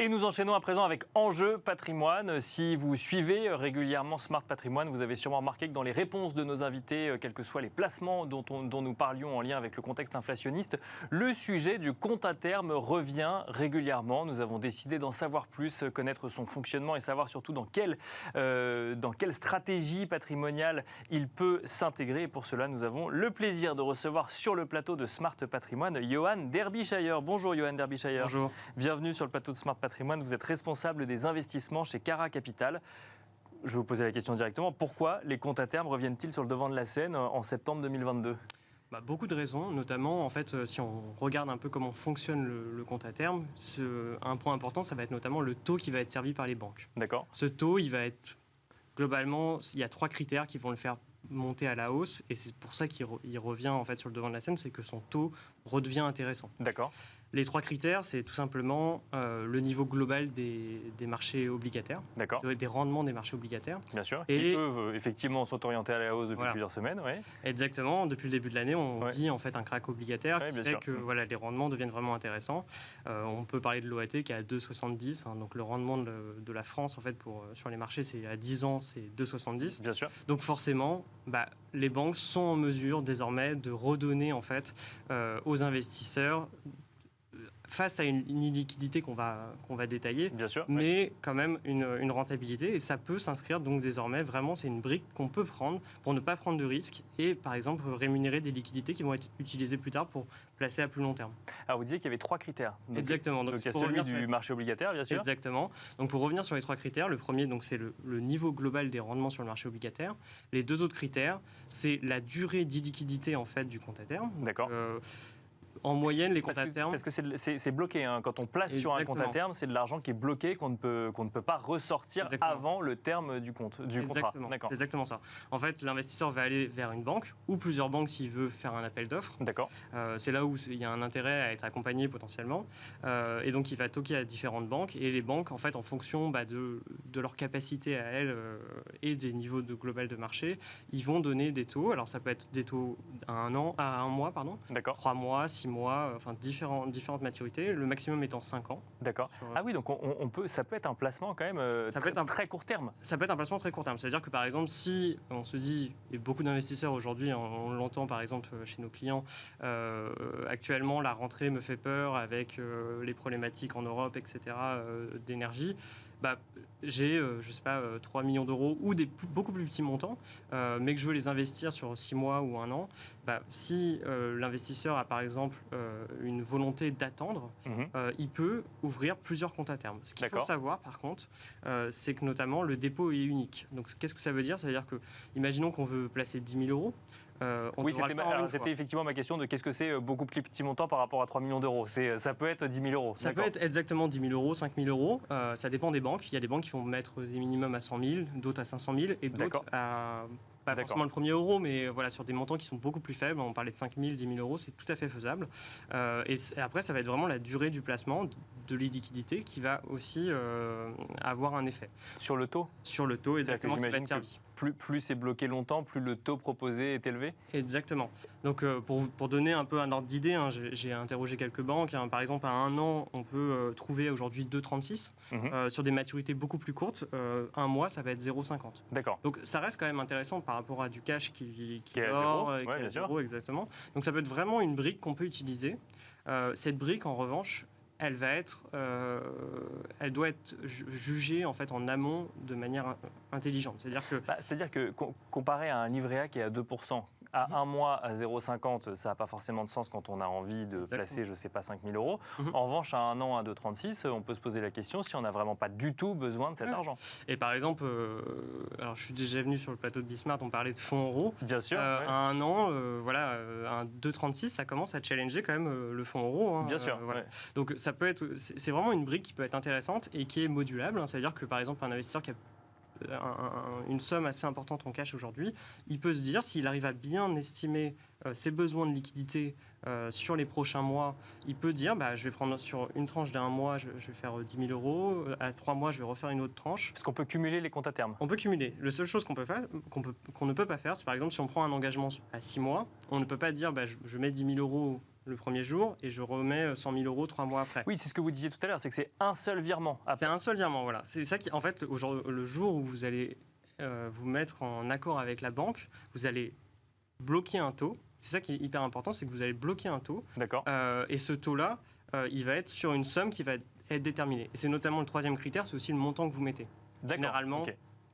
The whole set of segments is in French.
Et nous enchaînons à présent avec Enjeu Patrimoine. Si vous suivez régulièrement Smart Patrimoine, vous avez sûrement remarqué que dans les réponses de nos invités, quels que soient les placements dont nous parlions en lien avec le contexte inflationniste, le sujet du compte à terme revient régulièrement. Nous avons décidé d'en savoir plus, connaître son fonctionnement et savoir surtout dans quelle stratégie patrimoniale il peut s'intégrer. Et pour cela, nous avons le plaisir de recevoir sur le plateau de Smart Patrimoine Johan Derbyshire. Bonjour Johan Derbyshire. Bonjour. Bienvenue sur le plateau de Smart Patrimoine. Vous êtes responsable des investissements chez Cara Capital. Je vais vous poser la question directement. Pourquoi les comptes à terme reviennent-ils sur le devant de la scène en septembre 2022 ? Beaucoup de raisons, notamment en fait, si on regarde un peu comment fonctionne le compte à terme, un point important, ça va être notamment le taux qui va être servi par les banques. D'accord. Ce taux, il va être globalement, il y a 3 critères qui vont le faire monter à la hausse, et c'est pour ça qu'il revient en fait sur le devant de la scène, c'est que son taux redevient intéressant. D'accord. Les 3 critères, c'est tout simplement le niveau global des marchés obligataires, des rendements des marchés obligataires. Bien sûr, qui peuvent effectivement s'orienter à la hausse depuis plusieurs semaines. Oui. Exactement, depuis le début de l'année, on vit en fait un crack obligataire qui fait que les rendements deviennent vraiment intéressants. On peut parler de l'OAT qui est à 2,70, donc le rendement de la France en fait, sur les marchés, c'est à 10 ans, c'est 2,70. Bien sûr. Donc forcément, les banques sont en mesure désormais de redonner en fait, aux investisseurs face à une illiquidité qu'on va détailler, bien sûr, mais quand même une rentabilité. Et ça peut s'inscrire donc désormais, vraiment, c'est une brique qu'on peut prendre pour ne pas prendre de risques et, par exemple, rémunérer des liquidités qui vont être utilisées plus tard pour placer à plus long terme. Alors, vous disiez qu'il y avait 3 critères. Exactement. Donc il y a celui du marché obligataire, bien sûr. Exactement. Donc, pour revenir sur les 3 critères, le premier, donc, c'est le niveau global des rendements sur le marché obligataire. Les 2 autres critères, c'est la durée d'illiquidité en fait, du compte à terme. D'accord. En moyenne, les comptes à terme... Parce que c'est bloqué. Quand on place sur un compte à terme, c'est de l'argent qui est bloqué, qu'on ne peut pas ressortir avant le terme du contrat. C'est exactement ça. En fait, l'investisseur va aller vers une banque, ou plusieurs banques s'il veut faire un appel d'offres. D'accord. C'est là où il y a un intérêt à être accompagné potentiellement. Et donc, il va toquer à différentes banques. Et les banques, en fait, en fonction de leur capacité à elles et des niveaux global de marché, ils vont donner des taux. Alors, ça peut être des taux à un mois, 3 mois, 6 mois, enfin différentes maturités, le maximum étant 5 ans. D'accord. Ah oui, donc ça peut être un placement quand même très court terme. Ça peut être un placement très court terme. C'est-à-dire que par exemple, si on se dit, et beaucoup d'investisseurs aujourd'hui, on l'entend par exemple chez nos clients, actuellement la rentrée me fait peur avec les problématiques en Europe, etc., d'énergie. J'ai, je sais pas, 3 millions d'euros ou beaucoup plus petits montants, mais que je veux les investir sur 6 mois ou 1 an, si l'investisseur a par exemple une volonté d'attendre, il peut ouvrir plusieurs comptes à terme. Ce qu'il faut savoir par contre, c'est que notamment le dépôt est unique. Donc qu'est-ce que ça veut dire ? Ça veut dire que, imaginons qu'on veut placer 10 000 euros, oui, c'était effectivement ma question de qu'est-ce que c'est beaucoup plus petit montant par rapport à 3 millions d'euros. Ça peut être 10 000 euros. Ça peut être exactement 10 000 euros, 5 000 euros. Ça dépend des banques. Il y a des banques qui vont mettre des minimums à 100 000, d'autres à 500 000 et d'autres à... Pas forcément le premier euro, mais voilà, sur des montants qui sont beaucoup plus faibles. On parlait de 5 000, 10 000 euros, c'est tout à fait faisable. Et après, ça va être vraiment la durée du placement, de l'illiquidité, qui va aussi avoir un effet. Sur le taux ? Sur le taux, exactement, qui va être servi. Plus c'est bloqué longtemps, plus le taux proposé est élevé ? Exactement. Donc, pour donner un peu un ordre d'idée, j'ai interrogé quelques banques. Par exemple, à 1 an, on peut trouver aujourd'hui 2,36. Sur des maturités beaucoup plus courtes, 1 mois, ça va être 0,50. D'accord. Donc, ça reste quand même intéressant par rapport à du cash qui est à 0, exactement. Donc, ça peut être vraiment une brique qu'on peut utiliser. Cette brique, en revanche, elle doit être jugée en fait en amont de manière intelligente. C'est-à-dire que comparé à un livret A qui est à 2%, à 1 mois à 0,50, ça n'a pas forcément de sens quand on a envie de placer, je ne sais pas, 5 000 euros. En revanche, à 1 an à 2,36, on peut se poser la question si on n'a vraiment pas du tout besoin de cet argent. Et par exemple, alors je suis déjà venu sur le plateau de Bismart, on parlait de fonds euros. Bien sûr. À 1 an, un 2,36, ça commence à challenger quand même le fonds euro. Bien sûr. Donc ça peut être, c'est vraiment une brique qui peut être intéressante et qui est modulable. Ça veut dire que par exemple un investisseur qui a une somme assez importante en cash aujourd'hui, il peut se dire, s'il arrive à bien estimer ses besoins de liquidité sur les prochains mois, il peut dire, je vais prendre sur une tranche d'1 mois, je vais faire 10 000 euros, à 3 mois, je vais refaire une autre tranche. Parce qu'on peut cumuler les comptes à terme. On peut cumuler. La seule chose qu'on ne peut pas faire, c'est par exemple, si on prend un engagement à 6 mois, on ne peut pas dire, je mets 10 000 euros le premier jour et je remets 100 000 euros 3 mois après. Oui, c'est ce que vous disiez tout à l'heure, c'est que c'est un seul virement. C'est un seul virement, voilà. C'est ça qui, en fait, le jour où vous allez vous mettre en accord avec la banque, vous allez bloquer un taux. C'est ça qui est hyper important, c'est que vous allez bloquer un taux. D'accord. Et ce taux-là, il va être sur une somme qui va être déterminée. Et c'est notamment le troisième critère, c'est aussi le montant que vous mettez. Généralement,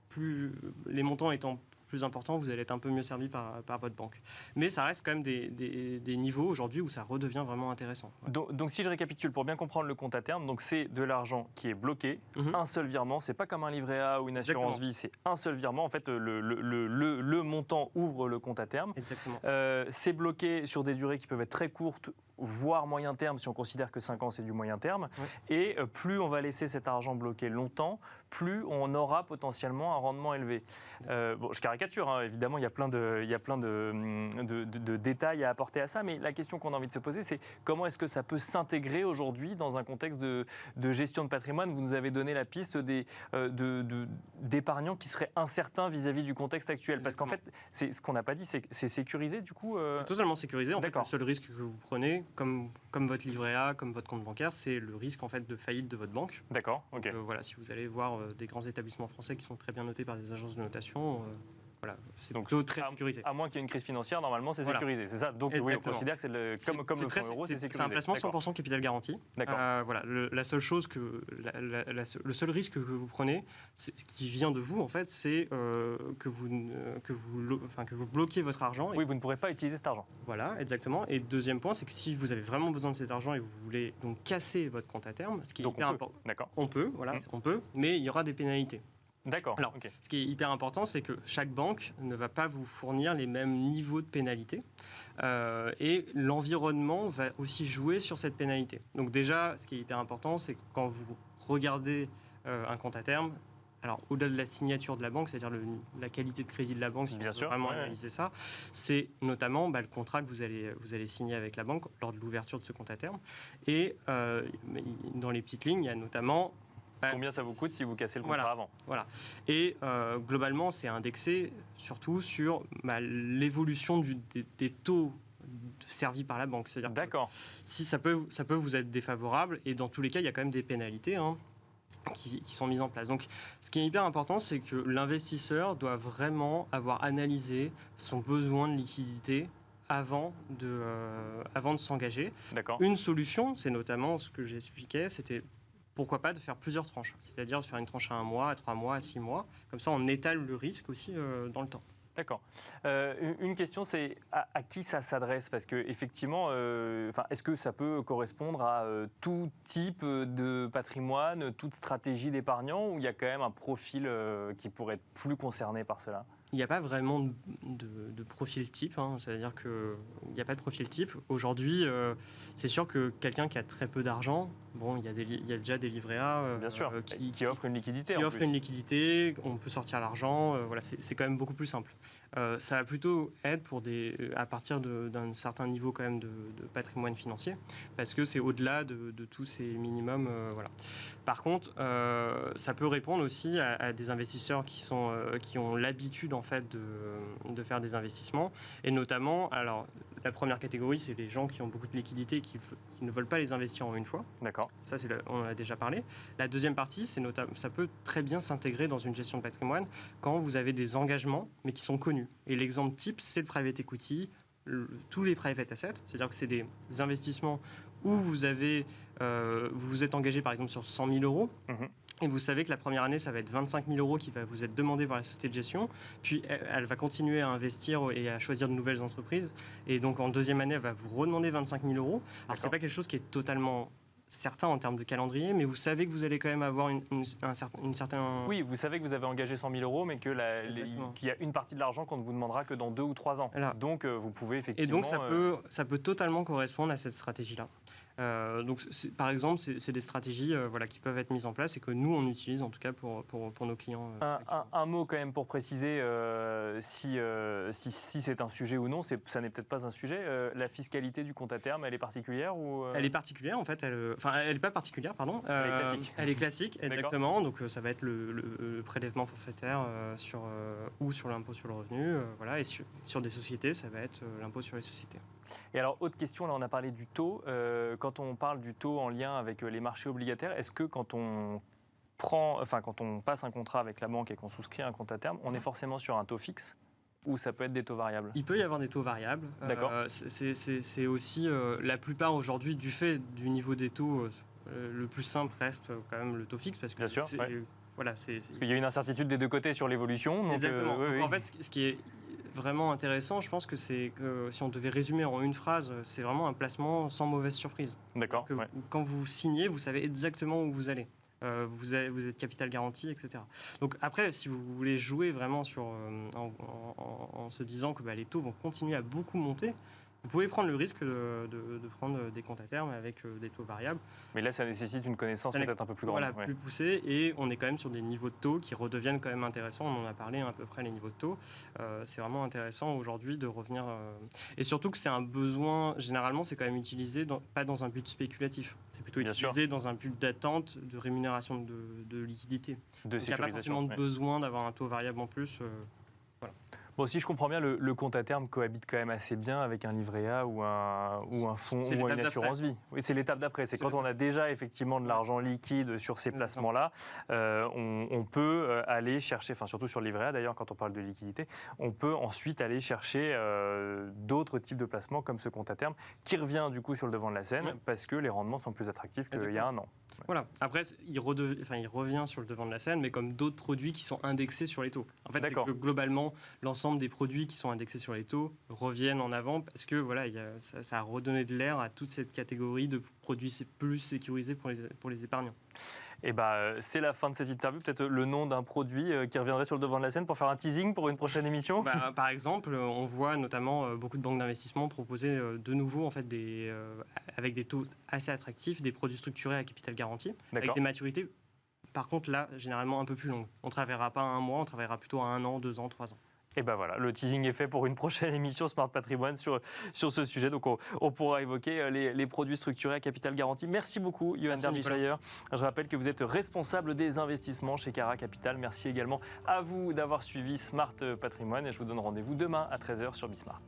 plus les montants étant plus importants, vous allez être un peu mieux servi par votre banque. Mais ça reste quand même des niveaux aujourd'hui où ça redevient vraiment intéressant. Donc si je récapitule, pour bien comprendre le compte à terme, donc c'est de l'argent qui est bloqué, un seul virement, c'est pas comme un livret A ou une assurance vie, c'est un seul virement. En fait, le montant ouvre le compte à terme. Exactement. C'est bloqué sur des durées qui peuvent être très courtes, voire moyen terme, si on considère que 5 ans c'est du moyen terme. Ouais. Et plus on va laisser cet argent bloqué longtemps, plus on aura potentiellement un rendement élevé. Bon, je caricature, hein, évidemment, il y a plein de détails à apporter à ça, mais la question qu'on a envie de se poser, c'est comment est-ce que ça peut s'intégrer aujourd'hui dans un contexte de gestion de patrimoine. Vous nous avez donné la piste d'épargnants qui seraient incertains vis-à-vis du contexte actuel. Parce qu'en fait, ce qu'on n'a pas dit, c'est que c'est sécurisé du coup C'est totalement sécurisé. En fait, le seul risque que vous prenez, comme votre livret A, comme votre compte bancaire, c'est le risque en fait, de faillite de votre banque. D'accord, ok. Voilà, si vous allez voir des grands établissements français qui sont très bien notés par des agences de notation, voilà, c'est plutôt très sécurisé. À moins qu'il y ait une crise financière, normalement, c'est sécurisé, c'est ça. Donc oui, on considère que c'est comme le fonds euro, c'est sécurisé. C'est un placement 100% capital garanti. D'accord. Voilà, la seule chose le seul risque que vous prenez, qui vient de vous, en fait, c'est que vous bloquiez votre argent. Oui, vous ne pourrez pas utiliser cet argent. Voilà, exactement. Et deuxième point, c'est que si vous avez vraiment besoin de cet argent et vous voulez donc casser votre compte à terme, ce qui est hyper important. D'accord. On peut, voilà, on peut, mais il y aura des pénalités. D'accord. Alors, ce qui est hyper important, c'est que chaque banque ne va pas vous fournir les mêmes niveaux de pénalité. Et l'environnement va aussi jouer sur cette pénalité. Donc déjà, ce qui est hyper important, c'est que quand vous regardez un compte à terme, alors au-delà de la signature de la banque, c'est-à-dire la qualité de crédit de la banque, si vous voulez vraiment analyser ça, c'est notamment le contrat que vous allez signer avec la banque lors de l'ouverture de ce compte à terme. Et dans les petites lignes, il y a notamment... Combien ça vous coûte si vous cassez le contrat avant ? Voilà. Et globalement, c'est indexé surtout sur l'évolution des taux servis par la banque. C'est-à-dire D'accord. Si ça peut vous être défavorable, et dans tous les cas, il y a quand même des pénalités qui sont mises en place. Donc, ce qui est hyper important, c'est que l'investisseur doit vraiment avoir analysé son besoin de liquidité avant de s'engager. D'accord. Une solution, c'est notamment ce que j'expliquais, c'était pourquoi pas de faire plusieurs tranches, c'est-à-dire de faire une tranche à 1 mois, à 3 mois, à 6 mois. Comme ça, on étale le risque aussi dans le temps. D'accord. Une question, c'est à qui ça s'adresse ? Parce qu'effectivement, est-ce que ça peut correspondre à tout type de patrimoine, toute stratégie d'épargnant, ou il y a quand même un profil qui pourrait être plus concerné par cela ? Il n'y a pas vraiment de profil type, c'est-à-dire qu'il n'y a pas de profil type. Aujourd'hui, c'est sûr que quelqu'un qui a très peu d'argent, bon, il y a déjà des livrets A bien sûr, qui offrent une liquidité. Qui offrent une liquidité, on peut sortir l'argent, voilà, c'est quand même beaucoup plus simple. Ça va plutôt être à partir d'un certain niveau quand même de patrimoine financier, parce que c'est au-delà de tous ces minimums. Voilà. Par contre, ça peut répondre aussi à des investisseurs qui ont l'habitude en fait de faire des investissements, et notamment, alors la première catégorie, c'est les gens qui ont beaucoup de liquidités et qui ne veulent pas les investir en une fois. D'accord. Ça, on en a déjà parlé. La deuxième partie, ça peut très bien s'intégrer dans une gestion de patrimoine quand vous avez des engagements, mais qui sont connus. Et l'exemple type, c'est le private equity, tous les private assets, c'est-à-dire que c'est des investissements où vous vous êtes engagé par exemple sur 100 000 euros, et vous savez que la première année, ça va être 25 000 euros qui va vous être demandé par la société de gestion, puis elle va continuer à investir et à choisir de nouvelles entreprises, et donc en deuxième année, elle va vous redemander 25 000 euros. Alors, c'est pas quelque chose qui est totalement certain en termes de calendrier, mais vous savez que vous allez quand même avoir une certaine... Oui, vous savez que vous avez engagé 100 000 euros, mais qu'il y a une partie de l'argent qu'on ne vous demandera que dans 2 ou 3 ans. Voilà. Donc, vous pouvez effectivement... Et donc, ça peut totalement correspondre à cette stratégie-là. Donc, par exemple, c'est des stratégies qui peuvent être mises en place et que nous, on utilise en tout cas pour nos clients. Un mot quand même pour préciser si c'est un sujet ou non, ça n'est peut-être pas un sujet. La fiscalité du compte à terme, elle est particulière ou Elle est particulière en fait. Elle n'est pas particulière, pardon. Elle est classique. Elle est classique, exactement. Donc ça va être le prélèvement forfaitaire ou sur l'impôt sur le revenu. Voilà. Et sur des sociétés, ça va être l'impôt sur les sociétés. Et alors, autre question, là on a parlé du taux. Quand on parle du taux en lien avec les marchés obligataires, est-ce que quand on passe un contrat avec la banque et qu'on souscrit un compte à terme, on est forcément sur un taux fixe ou ça peut être des taux variables? Il peut y avoir des taux variables. D'accord. C'est aussi la plupart aujourd'hui, du fait du niveau des taux, le plus simple reste quand même le taux fixe parce que Bien sûr, voilà, parce qu'il y a une incertitude des deux côtés sur l'évolution. Exactement. Donc, en fait, ce qui est vraiment intéressant, je pense que c'est que si on devait résumer en une phrase, c'est vraiment un placement sans mauvaise surprise. D'accord. Quand vous signez, vous savez exactement où vous allez. Vous êtes capital garanti, etc. Donc après, si vous voulez jouer vraiment en se disant que les taux vont continuer à beaucoup monter, vous pouvez prendre le risque de prendre des comptes à terme avec des taux variables. Mais là, ça nécessite une connaissance peut-être un peu plus grande. Voilà, plus poussée, et on est quand même sur des niveaux de taux qui redeviennent quand même intéressants. On en a parlé à peu près, les niveaux de taux. C'est vraiment intéressant aujourd'hui de revenir. Et surtout que c'est un besoin, généralement, c'est quand même utilisé pas dans un but spéculatif. C'est plutôt utilisé dans un but d'attente, de rémunération de liquidité. Donc, il n'y a pas forcément de besoin d'avoir un taux variable en plus. Voilà. Bon, si je comprends bien, le compte à terme cohabite quand même assez bien avec un livret A ou un fonds ou une assurance vie. Oui, c'est l'étape d'après. C'est quand on a déjà effectivement de l'argent liquide sur ces placements-là, on peut aller chercher, enfin surtout sur le livret A d'ailleurs, quand on parle de liquidité, on peut ensuite aller chercher d'autres types de placements comme ce compte à terme qui revient du coup sur le devant de la scène parce que les rendements sont plus attractifs qu'il y a un an. Voilà. Après, il revient sur le devant de la scène, mais comme d'autres produits qui sont indexés sur les taux. En fait, c'est que globalement, l'ensemble des produits qui sont indexés sur les taux reviennent en avant parce que voilà, ça a redonné de l'air à toute cette catégorie de produits plus sécurisés pour les épargnants. Et c'est la fin de cette interview. Peut-être le nom d'un produit qui reviendrait sur le devant de la scène pour faire un teasing pour une prochaine émission. Par exemple, on voit notamment beaucoup de banques d'investissement proposer de nouveau en fait avec des taux assez attractifs, des produits structurés à capital garanti, avec des maturités. Par contre, là, généralement un peu plus longues. On ne travaillera pas à un mois, on travaillera plutôt à 1 an, 2 ans, 3 ans. Et voilà, le teasing est fait pour une prochaine émission Smart Patrimoine sur ce sujet. Donc on pourra évoquer les produits structurés à capital garanti. Merci beaucoup, Johan Derbyshire. Je rappelle que vous êtes responsable des investissements chez Cara Capital. Merci également à vous d'avoir suivi Smart Patrimoine et je vous donne rendez-vous demain à 13h sur Bismart.